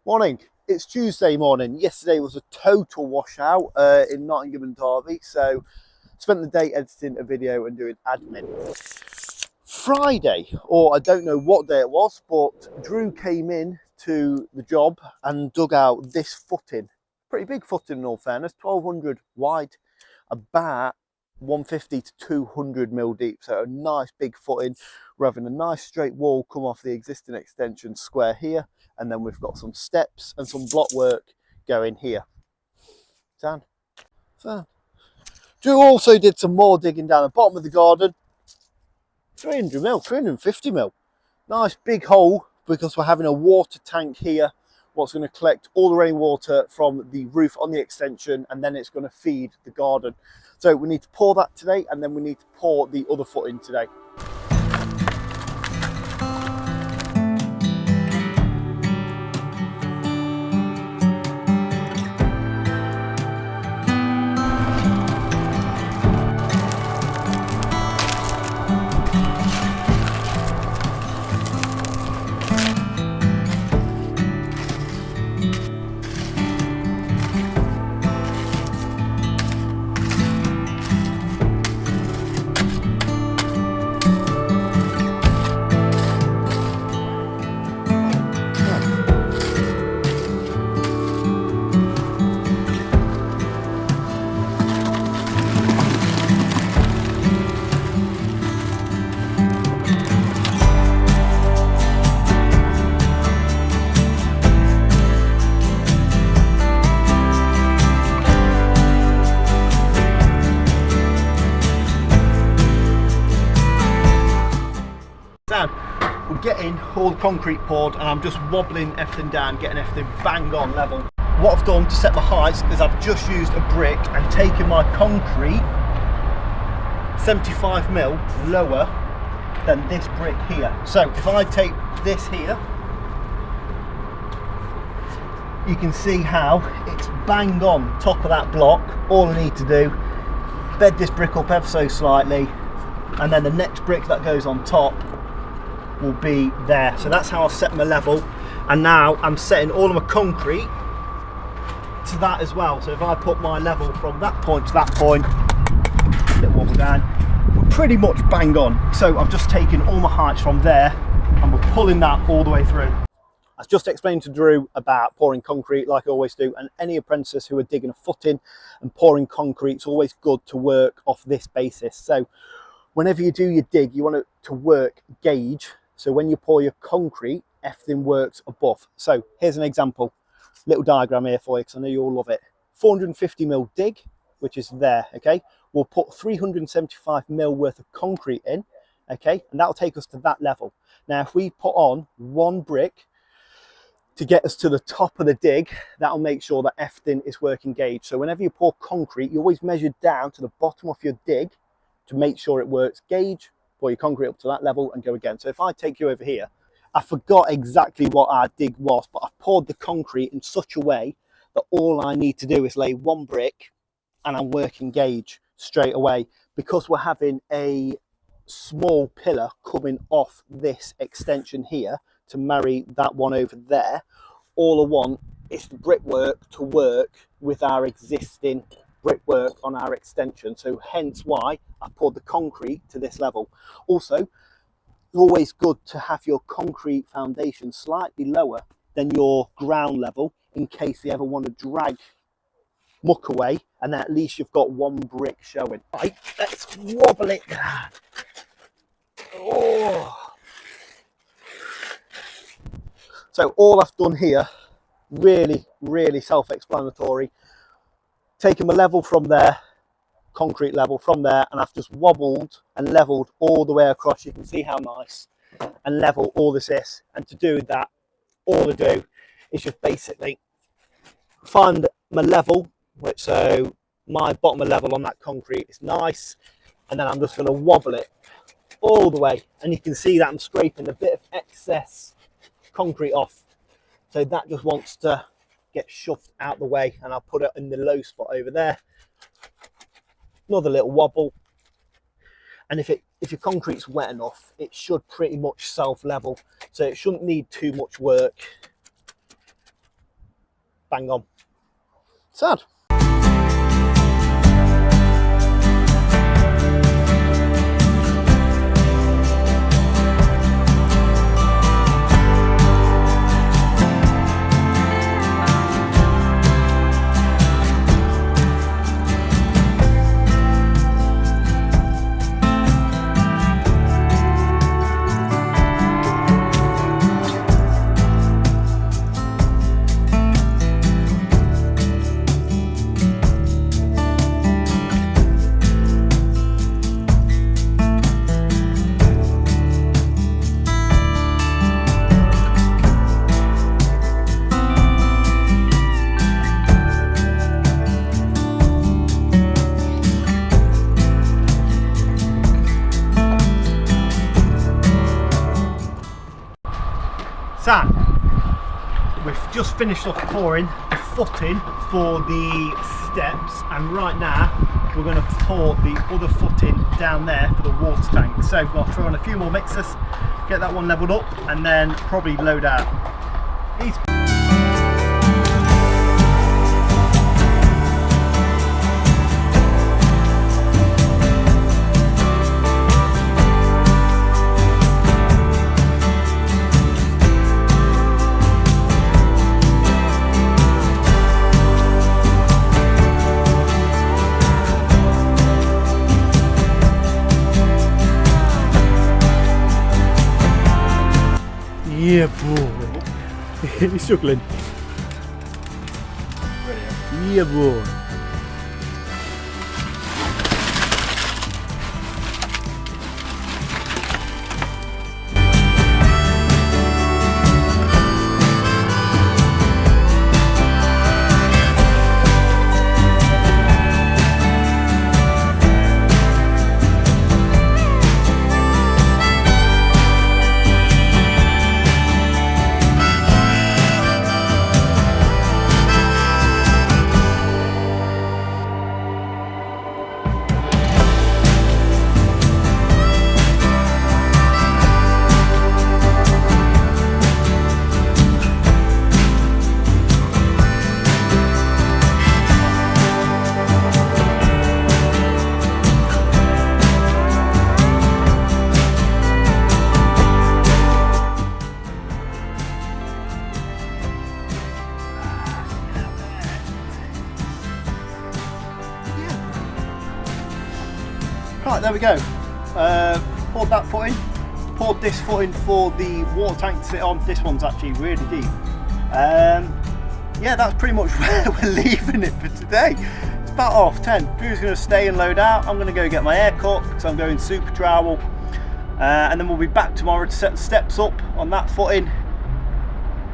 Morning. It's Tuesday morning. Yesterday was a total washout in Nottingham and Derby, so spent the day editing a video and doing admin. Friday, or I don't know what day it was, but Drew came in to the job and dug out this footing. Pretty big footing in all fairness, 1200 wide, about 150 to 200 mil deep, so a nice big footing. We're having a nice straight wall come off the existing extension square here, and then we've got some steps and some block work going here. Down. So Drew also did some more digging down the bottom of the garden. 300 mil, 350 mil. Nice big hole, because we're having a water tank here, what's going to collect all the rainwater from the roof on the extension, and then it's going to feed the garden. So we need to pour that today, and then we need to pour the other footing today. We're getting all the concrete poured, and I'm just wobbling everything down, getting everything bang on level. What I've done to set my heights is I've just used a brick and taken my concrete 75 mil lower than this brick here. So if I take this here, you can see how it's bang on top of that block. All I need to do, bed this brick up ever so slightly, and then the next brick that goes on top will be there. So that's how I've set my level, and now I'm setting all of my concrete to that as well. So if I put my level from that point to that point, little wobble down, we're pretty much bang on. So I've just taken all my heights from there and we're pulling that all the way through. I just explained to Drew about pouring concrete like I always do, and any apprentices who are digging a footing and pouring concrete, it's always good to work off this basis. So whenever you do your dig, you want it to work gauge. So when you pour your concrete, everything works above. So here's an example, little diagram here for you, because I know you all love it. 450 mil dig, which is there, okay? We'll put 375 mil worth of concrete in, okay? And that'll take us to that level. Now, if we put on one brick to get us to the top of the dig, that'll make sure that everything is working gauge. So whenever you pour concrete, you always measure down to the bottom of your dig to make sure it works gauge. Pour your concrete up to that level and go again. So if I take you over here, I forgot exactly what our dig was, but I poured the concrete in such a way that all I need to do is lay one brick and I'm working gauge straight away. Because we're having a small pillar coming off this extension here to marry that one over there, all I want is the brickwork to work with our existing brickwork on our extension. So hence why I poured the concrete to this level. Also, it's always good to have your concrete foundation slightly lower than your ground level in case you ever want to drag muck away, and then at least you've got one brick showing. Right, let's wobble it. Oh. So all I've done here, really self-explanatory. Taken my level from there, concrete level from there, and I've just wobbled and leveled all the way across. You can see how nice, and level all this is. And to do that, all I do is just basically find my level, which, so my bottom of level on that concrete is nice, and then I'm just going to wobble it all the way, and you can see that I'm scraping a bit of excess concrete off. So that just wants to get shoved out the way, and I'll put it in the low spot over there. Another little wobble, and if your concrete's wet enough, it should pretty much self level, so it shouldn't need too much work. bang on. Sad. So, we've just finished off pouring the footing for the steps, and right now we're going to pour the other footing down there for the water tank. So we're going to throw on a few more mixers, get that one levelled up, and then probably load out these. Yeah, boy. He's struggling. Brilliant. Yeah, boy. Right, there we go. Poured that footing, poured this footing for the water tank to sit on. This one's actually really deep. Yeah, that's pretty much where we're leaving it for today. It's about 10:30. Drew's going to stay and load out. I'm going to go get my hair cut because I'm going super trowel. And then we'll be back tomorrow to set the steps up on that footing.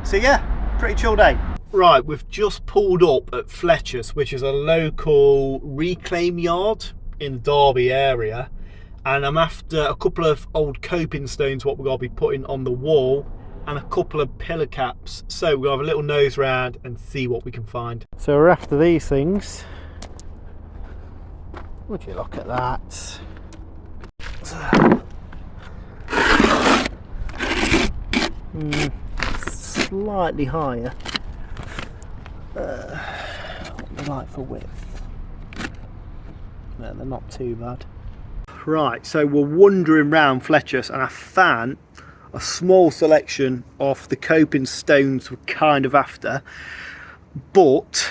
So yeah, pretty chill day. Right, we've just pulled up at Fletcher's, which is a local reclaim yard in the Derby area, and I'm after a couple of old coping stones what we're going to be putting on the wall, and a couple of pillar caps. So we'll have a little nose round and see what we can find. So we're after these things. Would you look at that? Slightly higher. What do they like for width? No, they're not too bad. Right, so we're wandering around Fletcher's and I found a small selection of the coping stones we're kind of after, but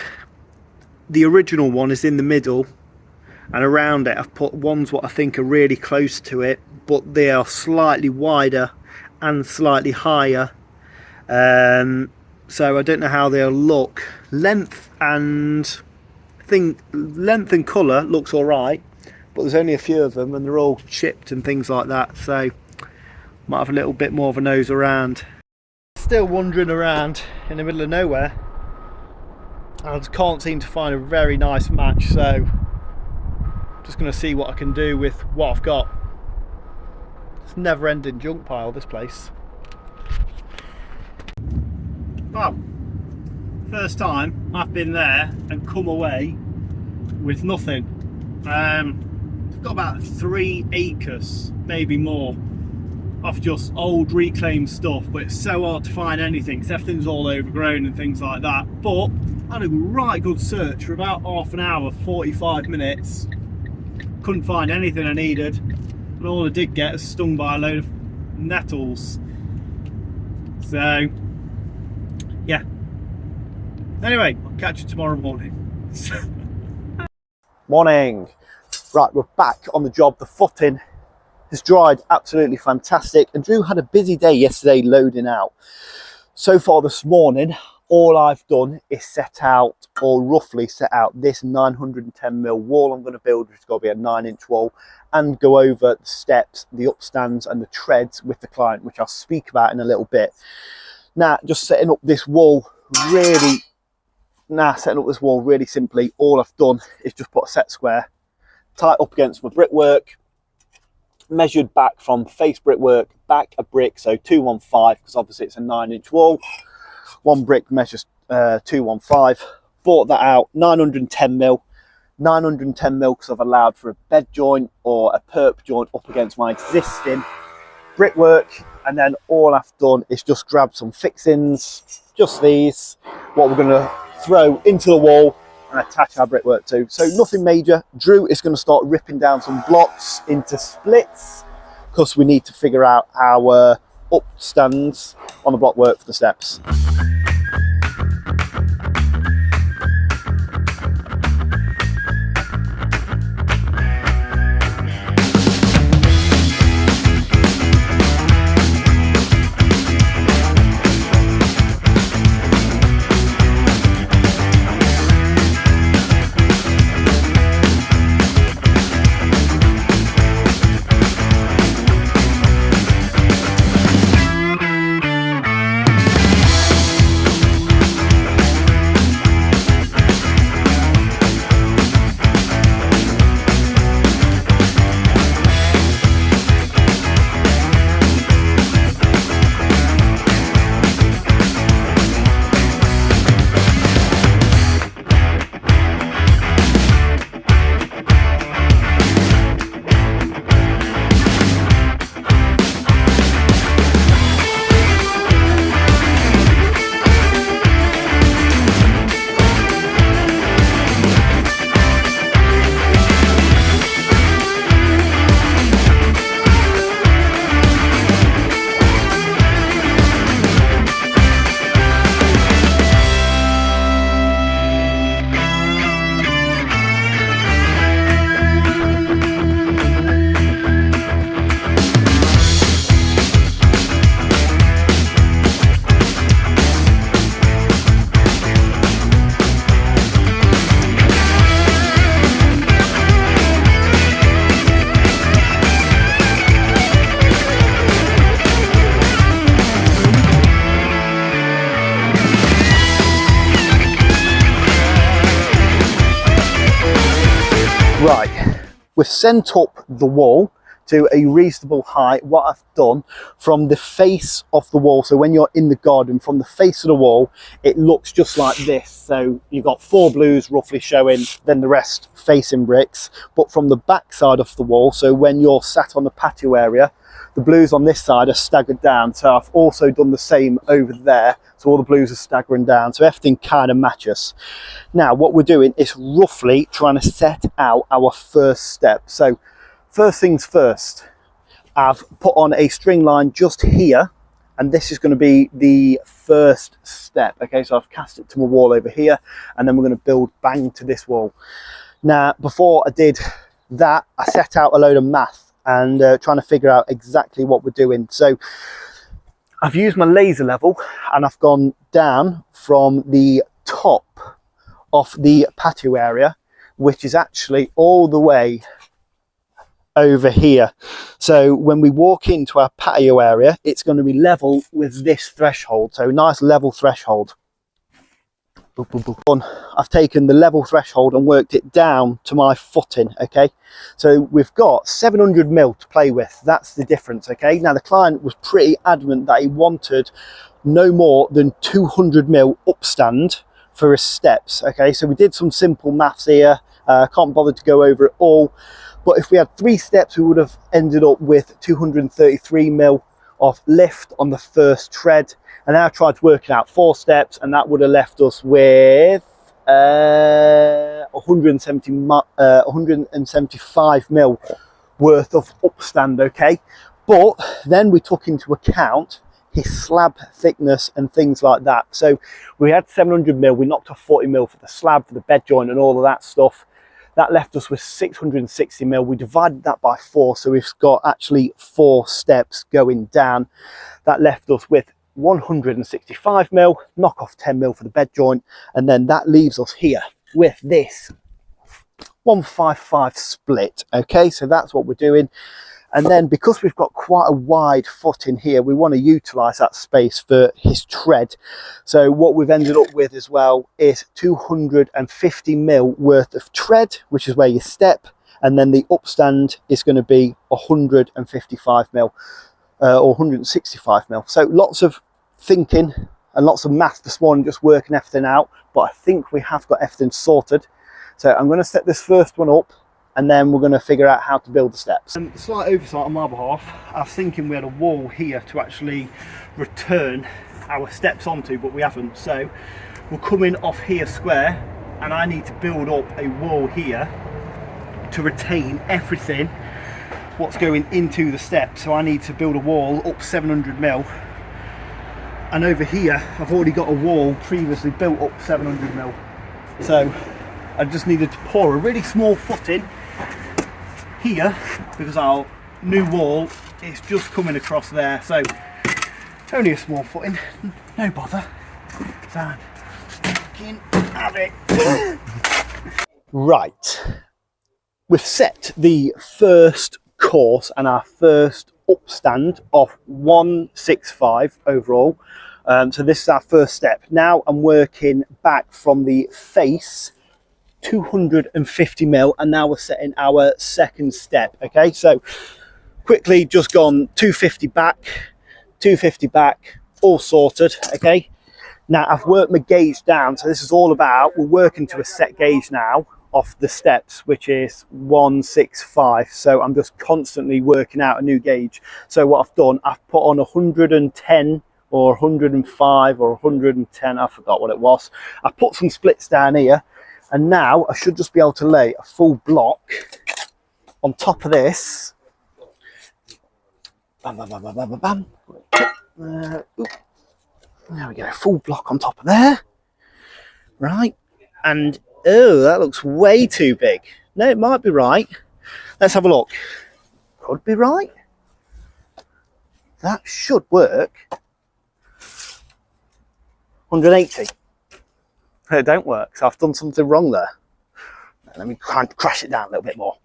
the original one is in the middle, and around it I've put ones what I think are really close to it, but they are slightly wider and slightly higher. So I don't know how they'll look. Length and colour looks alright, but there's only a few of them and they're all chipped and things like that, so might have a little bit more of a nose around. Still wandering around in the middle of nowhere. I just can't seem to find a very nice match, so just going to see what I can do with what I've got. It's never ending junk pile, this place. Well, first time I've been there and come away with nothing. I've got about 3 acres, maybe more, of just old reclaimed stuff, but it's so hard to find anything because everything's all overgrown and things like that. But had a right good search for about half an hour, 45 minutes. Couldn't find anything I needed, and all I did get was stung by a load of nettles. So yeah, anyway, I'll catch you tomorrow morning. Morning. Right, we're back on the job. The footing has dried absolutely fantastic, and Drew had a busy day yesterday loading out. So far this morning, all I've done is set out, or roughly set out, this 910mm wall I'm going to build, which is going to be a 9-inch wall, and go over the steps, the upstands and the treads with the client, which I'll speak about in a little bit. Now, just setting up this wall really simply, all I've done is just put a set square tight up against my brickwork, measured back from face brickwork, back a brick, so 215, because obviously it's a 9-inch wall. One brick measures 215. Bought that out, 910mm. 910mm because I've allowed for a bed joint or a perp joint up against my existing brickwork. And then all I've done is just grab some fixings, just these, what we're going to throw into the wall and attach our brickwork to. So nothing major. Drew is going to start ripping down some blocks into splits because we need to figure out our upstands on the block work for the steps. Right, we've sent up the wall to a reasonable height. What I've done from the face of the wall, so when you're in the garden, from the face of the wall, it looks just like this. So you've got 4 blues roughly showing, then the rest facing bricks. But from the back side of the wall, so when you're sat on the patio area, the blues on this side are staggered down. So I've also done the same over there. So all the blues are staggering down. So everything kind of matches. Now what we're doing is roughly trying to set out our first step. So first things first, I've put on a string line just here, and this is going to be the first step. Okay, so I've cast it to my wall over here, and then we're going to build bang to this wall. Now, before I did that, I set out a load of math and trying to figure out exactly what we're doing. So I've used my laser level, and I've gone down from the top of the patio area, which is actually all the way over here. So when we walk into our patio area, it's going to be level with this threshold. So nice level threshold. Boom, boom, boom. I've taken the level threshold and worked it down to my footing. Okay, so we've got 700mm to play with. That's the difference. Okay, now the client was pretty adamant that he wanted no more than 200mm upstand for his steps. Okay, so we did some simple maths here. Can't bother to go over it all, but if we had 3 steps, we would have ended up with 233mm of lift on the first tread. And now I tried to work it out 4 steps, and that would have left us with 175 mil worth of upstand, okay? But then we took into account his slab thickness and things like that. So we had 700 mil, we knocked off 40 mil for the slab, for the bed joint and all of that stuff. That left us with 660 mil. We divided that by 4, so we've got actually 4 steps going down. That left us with 165 mil, knock off 10 mil for the bed joint, and then that leaves us here with this 155 split. Okay, so that's what we're doing. And then because we've got quite a wide foot in here, we want to utilize that space for his tread. So what we've ended up with as well is 250 mil worth of tread, which is where you step, and then the upstand is going to be 155 mil or 165 mil. So lots of thinking and lots of math this morning, just working everything out, but I think we have got everything sorted. So I'm going to set this first one up, and then we're going to figure out how to build the steps. Slight oversight on my behalf. I was thinking we had a wall here to actually return our steps onto, but we haven't. So we're coming off here square, and I need to build up a wall here to retain everything what's going into the steps. So I need to build a wall up 700 mil, and over here I've already got a wall previously built up 700 mil. So I just needed to pour a really small footing here because our new wall is just coming across there. So only a small footing, no bother. So fucking have it. Right, we've set the first course and our first upstand of 165 overall. So this is our first step. Now I'm working back from the face 250 mil, and now we're setting our second step. Okay, so quickly just gone 250 back, all sorted. Okay, now I've worked my gauge down, so this is all about, we're working to a set gauge now off the steps, which is 165. So I'm just constantly working out a new gauge. So what I've done, I've put on 110 or 105 or 110, I forgot what it was. I've put some splits down here, and now I should just be able to lay a full block on top of this. Bam, bam, bam, bam, bam, bam, bam. There we go, full block on top of there. Right, and oh, that looks way too big. No, it might be right. Let's have a look. Could be right. That should work. 180. It don't work, so I've done something wrong there. Let me try and crash it down a little bit more.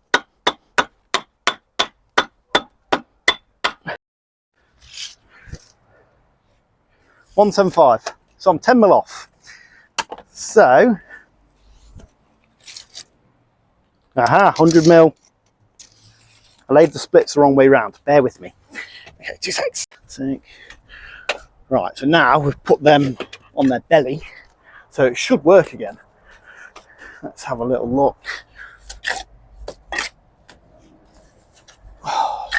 $175, so I'm 10 mil off. So, 100 mil. I laid the splits the wrong way round. Bear with me. Okay, 2 seconds. Right, so now we've put them on their belly. So it should work again. Let's have a little look. Oh,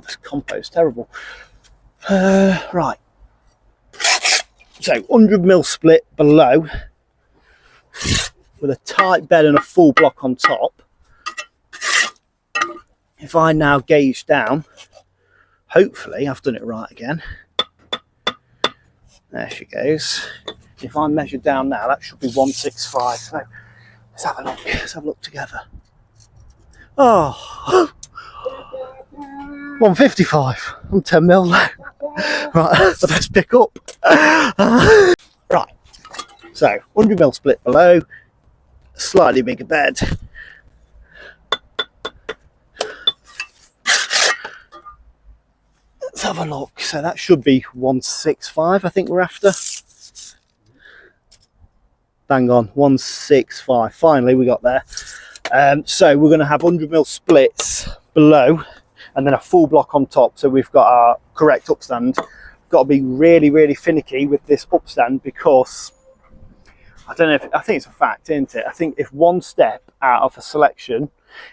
this compo's terrible. Right. So 100 mil split below with a tight bed and a full block on top. If I now gauge down, hopefully I've done it right again. There she goes. If I measure down now, that should be 165. So let's have a look. Let's have a look together. Oh, 155. I'm 10 mil low. Right, let's pick up. Right, so 100 mil split below, slightly bigger bed. Let's have a look. So that should be 165, I think we're after. Bang on, 165. Finally, we got there. So we're going to have 100 mil splits below and then a full block on top. So we've got our correct upstand. Got to be really, really finicky with this upstand because I don't know if, I think it's a fact, isn't it? I think if one step out of a selection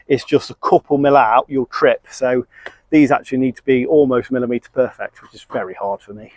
is just a couple mil out, you'll trip. So these actually need to be almost millimetre perfect, which is very hard for me.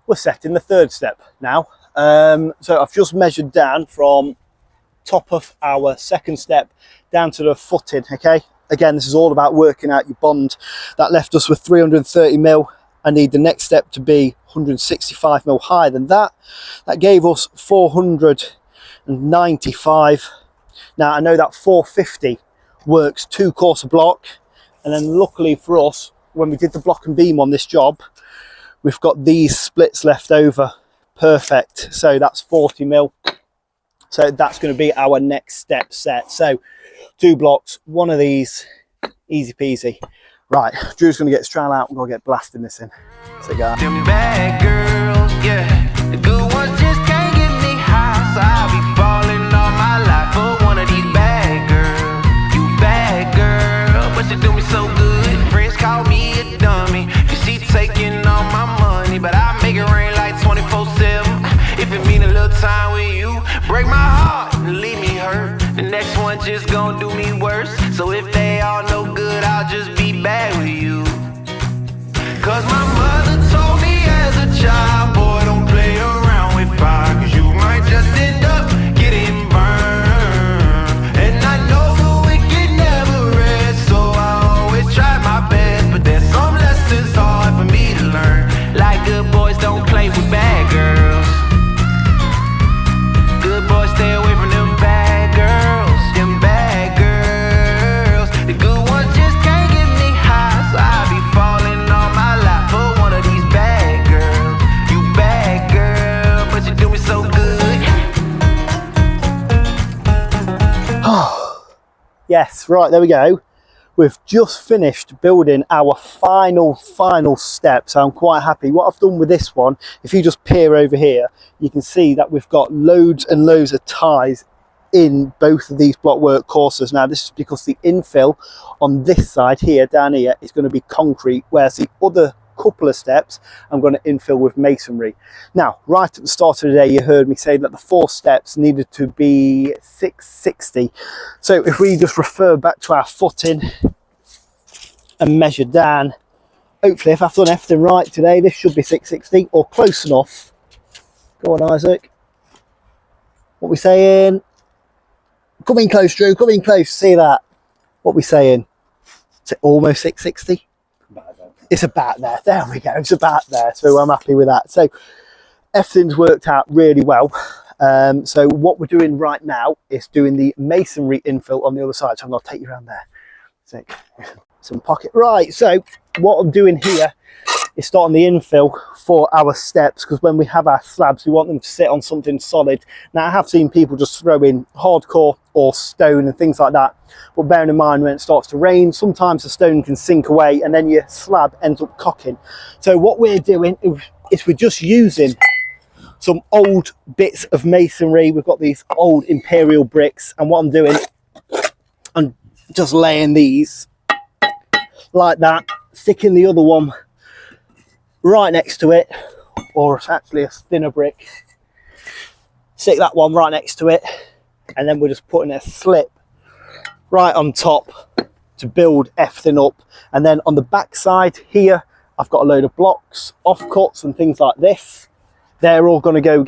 we're setting the third step now. So I've just measured down from top of our second step down to the footing. Okay, again, this is all about working out your bond. That left us with 330 mil. I need the next step to be 165 mil higher than that. That gave us 495. Now I know that 450 works 2 course of block, and then luckily for us, when we did the block and beam on this job, we've got these splits left over. Perfect. So that's 40 mil. So that's going to be our next step set. So 2 blocks, 1 of these, easy peasy. Right, Drew's going to get his trowel out and go get blasting this in. So go. Them bad girls, yeah, the good ones just can't get me high, so I'll be falling all my life for one of these bad girls. You bad girl, but you do me so good. Friends call me a dummy, cause she taking all my money, but I make it rain like 24/7. If it mean a little time with you, break my heart and leave me hurt. The next one just gonna do me worse. So if they all no good, I'll just be bad with you. Cause my mother told me as a child, boy, don't play around with fire, cause you might just end up getting burned. And I know the wicked never rest, so I always try my best, but there's some lessons hard for me to learn. Like good boys don't play with bad girls. Good boys stay away from them bad girls. Them bad girls. The good ones just can't get me high, so I be falling all my life for one of these bad girls. You bad girl, but you do me so good. Yes, right, there we go. We've just finished building our final step, so I'm quite happy. What I've done with this one, if you just peer over here, you can see that we've got loads and loads of ties in both of these blockwork courses. Now this is because the infill on this side here, down here, is going to be concrete, whereas the other couple of steps I'm going to infill with masonry. Now, right at the start of the day, you heard me say that the 4 steps needed to be 660. So if we just refer back to our footing and measure down, hopefully if I've done everything right today, this should be 660 or close enough. Go on, Isaac. What we saying? Come in close, Drew. Come in close. See that? What we saying? Is it almost 660? It's about there. There we go. It's about there. So I'm happy with that. So everything's worked out really well. So what we're doing right now is doing the masonry infill on the other side. So I'm going to take you around there. Sick. Some pocket. Right. So what I'm doing here is starting the infill for our steps, because when we have our slabs, we want them to sit on something solid. Now I have seen people just throw in hardcore or stone and things like that, but bearing in mind when it starts to rain, sometimes the stone can sink away and then your slab ends up cocking. So what we're doing is we're just using some old bits of masonry. We've got these old imperial bricks, and what I'm doing, I'm just laying these like that, sticking the other one right next to it, or it's actually a thinner brick, stick that one right next to it, and then we're just putting a slip right on top to build everything up. And then on the back side here, I've got a load of blocks, offcuts and things like this. They're all going to go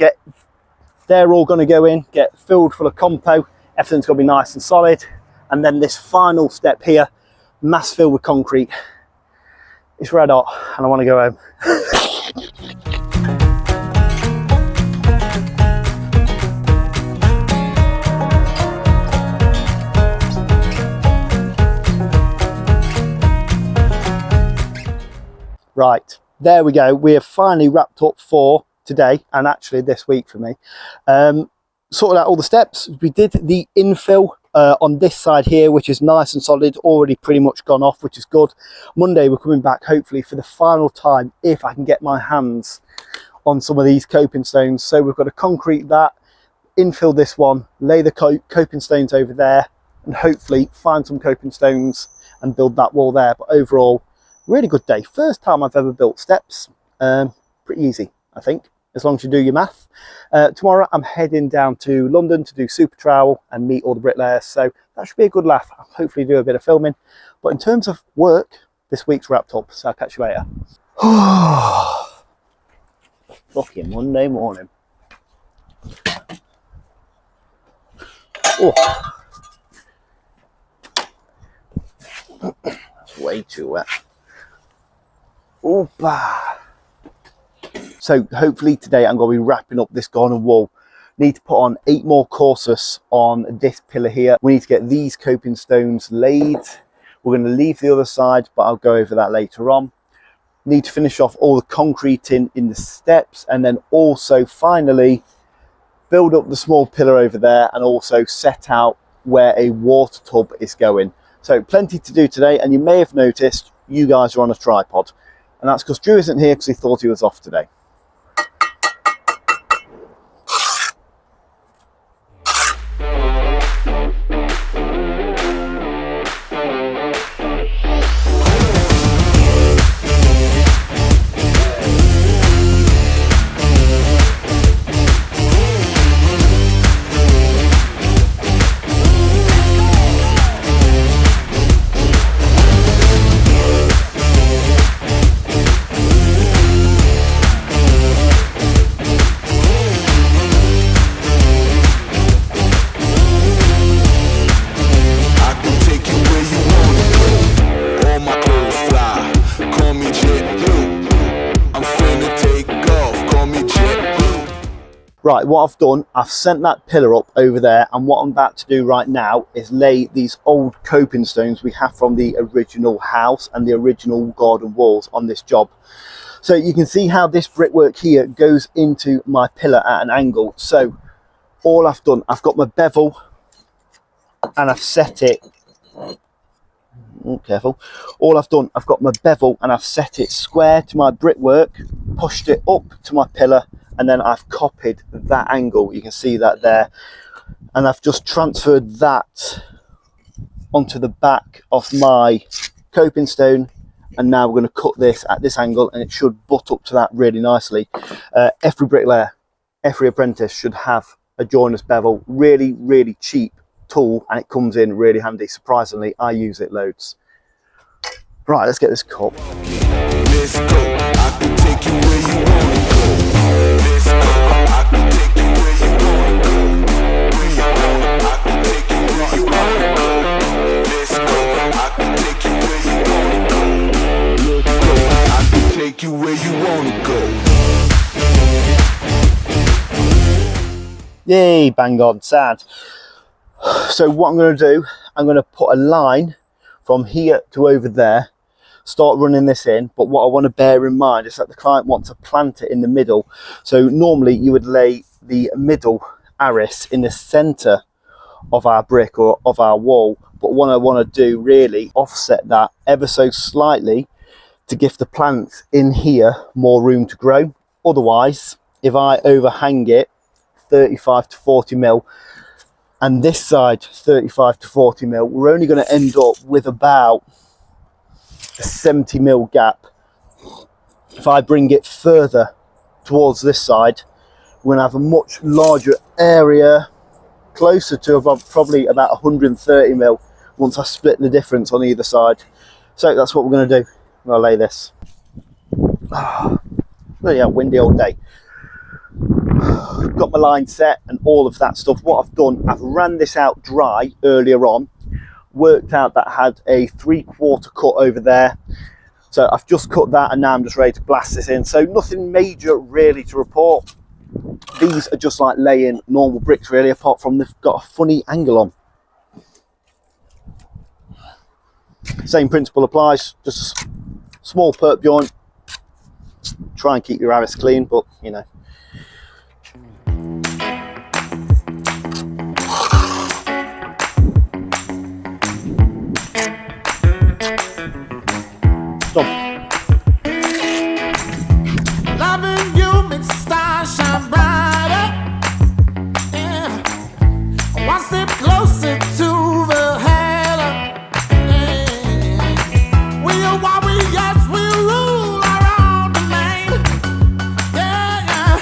in, get filled full of compo. Everything's going to be nice and solid. And then this final step here, mass fill with concrete. It's red hot and I want to go home. Right, there we go. We have finally wrapped up for today, and actually this week for me. Sorted out all the steps. We did the infill on this side here, which is nice and solid, already pretty much gone off, which is good. Monday we're coming back hopefully for the final time, if I can get my hands on some of these coping stones. So we've got to concrete that, infill this one, lay the coping stones over there, and hopefully find some coping stones and build that wall there. But overall, really good day. First time I've ever built steps. Pretty easy, I think, as long as you do your math. Tomorrow I'm heading down to London to do super trowel and meet all the bricklayers, so that should be a good laugh. I'll hopefully do a bit of filming. But in terms of work, this week's wrapped up, so I'll catch you later. Fucking Monday morning. Oh, that's way too wet. Oopa. So hopefully today I'm going to be wrapping up this garden wall. Need to put on 8 more courses on this pillar here. We need to get these coping stones laid. We're going to leave the other side, but I'll go over that later on. Need to finish off all the concrete in the steps, and then also finally build up the small pillar over there, and also set out where a water tub is going. So plenty to do today, and you may have noticed you guys are on a tripod, and that's because Drew isn't here because he thought he was off today. Right, what I've done, I've sent that pillar up over there, and what I'm about to do right now is lay these old coping stones we have from the original house and the original garden walls on this job. So you can see how this brickwork here goes into my pillar at an angle. So all I've done, I've got my bevel and I've set it, careful, all I've done, I've got my bevel and I've set it square to my brickwork, pushed it up to my pillar, and then I've copied that angle, you can see that there, and I've just transferred that onto the back of my coping stone, and now we're going to cut this at this angle, and it should butt up to that really nicely. Every bricklayer, every apprentice should have a joiner's bevel. Really cheap tool, and it comes in really handy. Surprisingly, I use it loads. Right, let's get this cut. Let's go. I can take you where you want to go. Let's go. I can take you where you want to go. Where you want, I can take you where you want to go. Let's go. I can take you where you want to go. Let's go. I can take you where you want to go. Yay, bang on, sad. So what I'm going to do, I'm going to put a line from here to over there, start running this in, but what I want to bear in mind is that the client wants to plant it in the middle. So normally you would lay the middle arris in the center of our brick or of our wall, but what I want to do really offset that ever so slightly to give the plants in here more room to grow. Otherwise, if I overhang it 35 to 40 mil and this side 35 to 40 mil, we're only going to end up with about a 70 mil gap. If I bring it further towards this side, we're going to have a much larger area, closer to about, probably about 130 mil once I split the difference on either side. So that's what we're going to do. I'm going to lay this. Yeah, windy old day. Got my line set and all of that stuff. What I've done, I've ran this out dry earlier on, worked out that I had a 3/4 cut over there, so I've just cut that, and now I'm just ready to blast this in. So nothing major really to report. These are just like laying normal bricks really, apart from they've got a funny angle on. Same principle applies, just a small perp joint. Try and keep your arris clean, but you know. Stop. Loving you makes the stars shine brighter. Yeah. One step closer to the halo. Yeah. We are warriors, we rule our own domain. Yeah, yeah.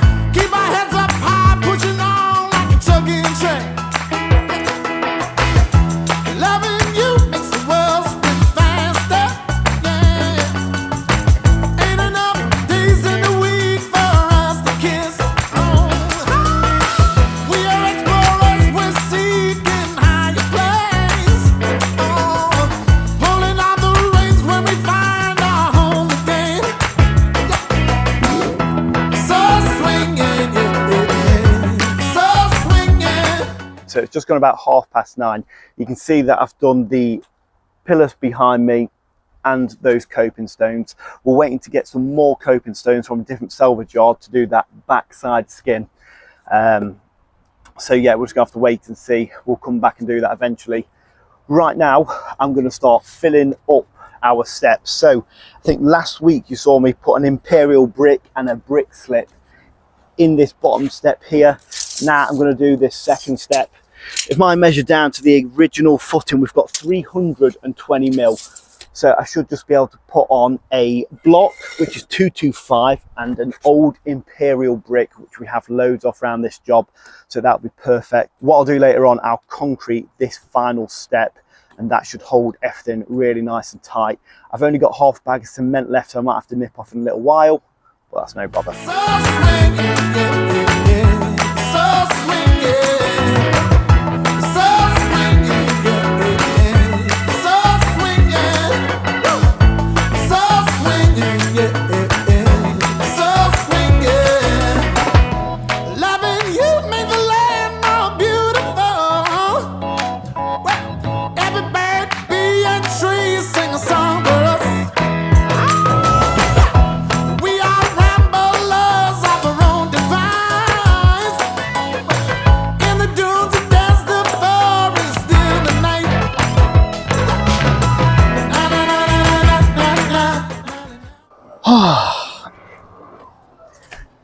it's just gone about 9:30. You can see that I've done the pillars behind me and those coping stones. We're waiting to get some more coping stones from a different salvage yard to do that backside skin. So yeah, we're just gonna have to wait and see. We'll come back and do that eventually. Right now, I'm gonna start filling up our steps. So I think last week you saw me put an imperial brick and a brick slip in this bottom step here. Now I'm going to do this second step. If I measure down to the original footing, we've got 320 mil. So I should just be able to put on a block, which is 225, and an old imperial brick, which we have loads of around this job. So that'll be perfect. What I'll do later on, I'll concrete this final step, and that should hold everything really nice and tight. I've only got half a bag of cement left, so I might have to nip off in a little while, but that's no bother.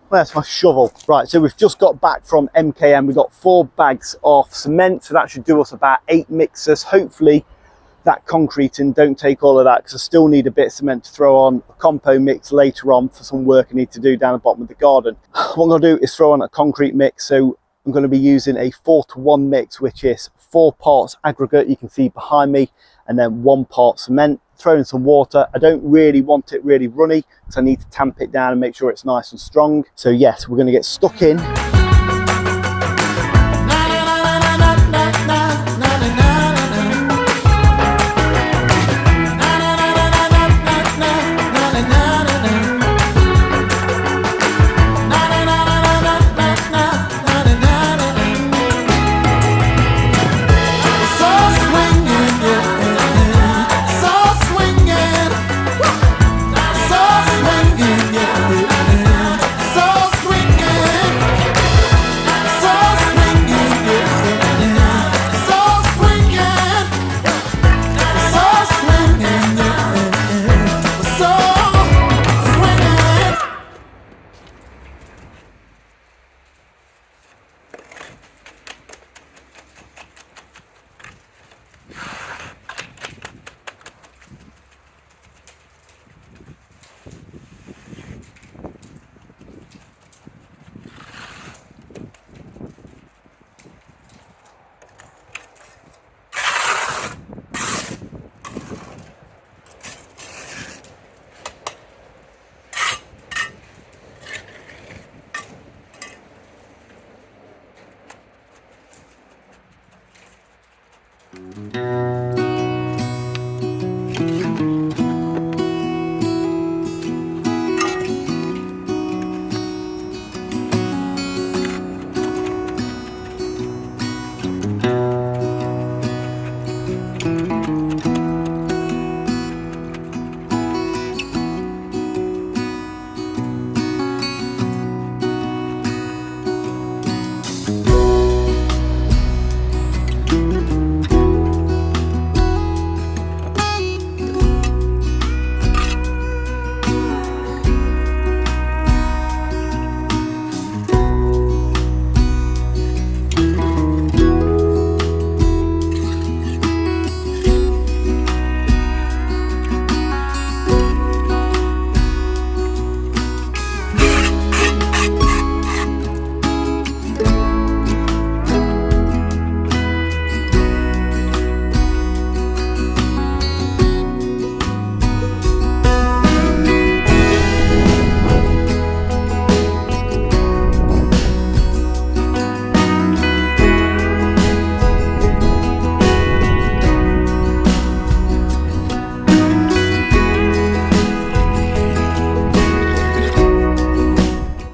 Where's my shovel? Right, so we've just got back from MKM. We've got 4 bags of cement, so that should do us about 8 mixers. Hopefully that concreting don't take all of that, because I still need a bit of cement to throw on a compo mix later on for some work I need to do down the bottom of the garden. What I'm going to do is throw on a concrete mix. So I'm going to be using a 4-to-1 mix, which is 4 parts aggregate, you can see behind me, and then 1 part cement. Throw in some water. I don't really want it really runny, because I need to tamp it down and make sure it's nice and strong. So yes, we're going to get stuck in.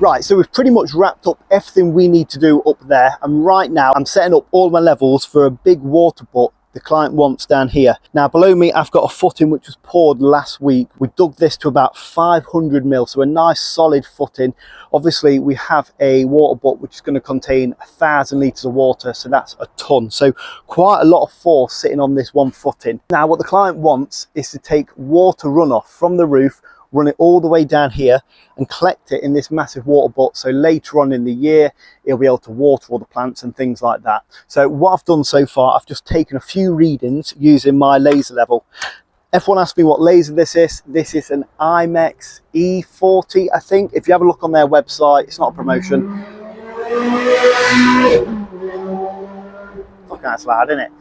Right, so we've pretty much wrapped up everything we need to do up there, and right now I'm setting up all my levels for a big water butt the client wants down here. Now below me I've got a footing which was poured last week. We dug this to about 500 mil, so a nice solid footing. Obviously we have a water butt which is going to contain 1,000 litres of water, so that's a ton, so quite a lot of force sitting on this one footing. Now what the client wants is to take water runoff from the roof, run it all the way down here and collect it in this massive water butt, so later on in the year he'll be able to water all the plants and things like that. So what I've done so far, I've just taken a few readings using my laser level. Everyone asked me what laser this is. This is an IMEX E40, I think. If you have a look on their website, it's not a promotion. Fucking that's loud, isn't it?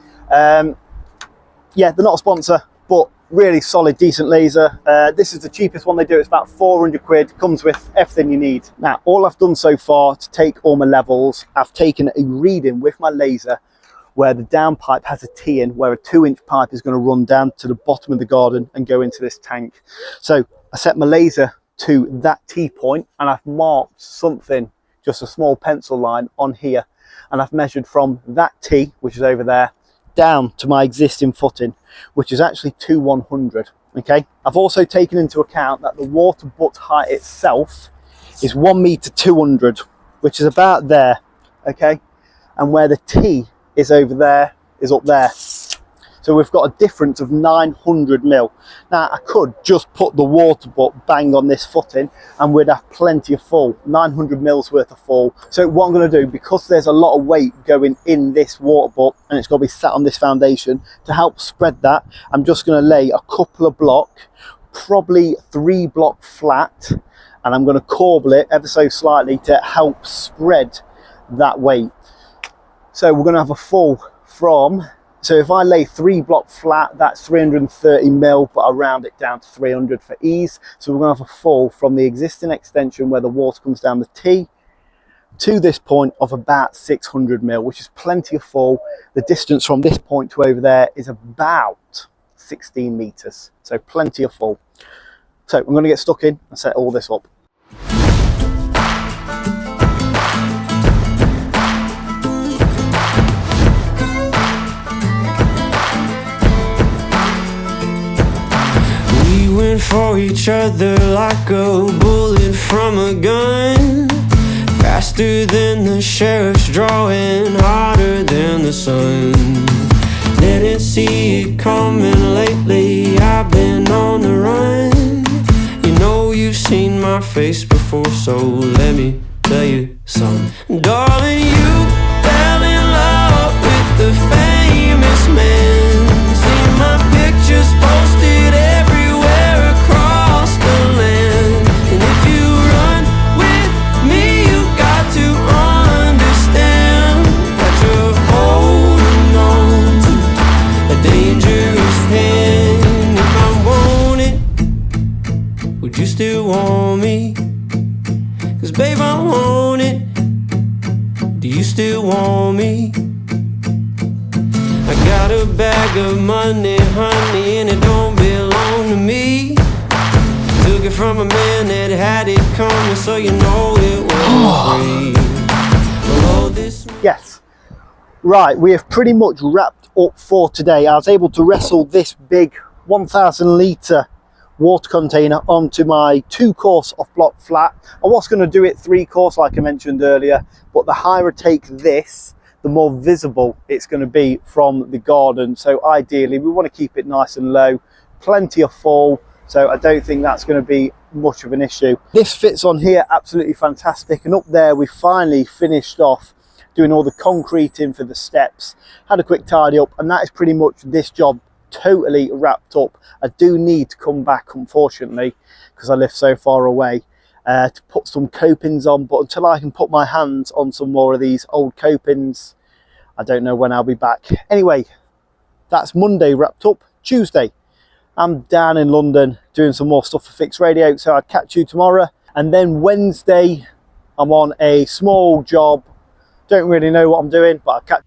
Yeah, they're not a sponsor, but really solid, decent laser. This is the cheapest one they do. It's about 400 quid, comes with everything you need. Now, all I've done so far to take all my levels, I've taken a reading with my laser where the down pipe has a T in, where a 2-inch pipe is going to run down to the bottom of the garden and go into this tank. So I set my laser to that T point and I've marked something, just a small pencil line on here, and I've measured from that T, which is over there, down to my existing footing, which is actually 2,100. Okay, I've also taken into account that the water butt height itself is 1 meter 200, which is about there. Okay, and where the T is over there is up there, so we've got a difference of 900 mil. Now I could just put the water butt bang on this footing and we'd have plenty of fall, 900 mils worth of fall. So what I'm going to do, because there's a lot of weight going in this water butt and it's got to be sat on this foundation, to help spread that, I'm just going to lay a couple of block, probably 3 block flat, and I'm going to corbel it ever so slightly to help spread that weight. So we're going to have a fall from, so if I lay 3 block flat, that's 330 mil, but I'll round it down to 300 for ease. So we're going to have a fall from the existing extension where the water comes down the T to this point of about 600 mil, which is plenty of fall. The distance from this point to over there is about 16 meters, so plenty of fall. So I'm going to get stuck in and set all this up. Went for each other like a bullet from a gun, faster than the sheriff's drawing, hotter than the sun. Didn't see it coming lately, I've been on the run. You know you've seen my face before, so let me tell you something. Darling, you fell in love with the famous man. See my pictures posted everywhere across the land. And if you run with me, you got to understand that you're holding on to a dangerous hand. If I want it, would you still want me? 'Cause babe, I want it. Do you still want me? I got a bag of money, honey, and it don't belong to me. Took it from a man that had it coming, so you know it wasn't free. Below this. Yes, right, we have pretty much wrapped up for today. I was able to wrestle this big 1,000 litre water container onto my 2-course off block flat. I was going to do it 3-course like I mentioned earlier, but the higher I take this, the more visible it's going to be from the garden. So ideally we want to keep it nice and low, plenty of fall, so I don't think that's going to be much of an issue. This fits on here absolutely fantastic, and up there we finally finished off doing all the concreting for the steps, had a quick tidy up, and that is pretty much this job totally wrapped up. I do need to come back, unfortunately, because I live so far away, to put some copings on, but until I can put my hands on some more of these old copings, I don't know when I'll be back. Anyway, that's Monday wrapped up. Tuesday, I'm down in London doing some more stuff for Fixed Radio, so I'll catch you tomorrow. And then Wednesday, I'm on a small job. Don't really know what I'm doing, but I'll catch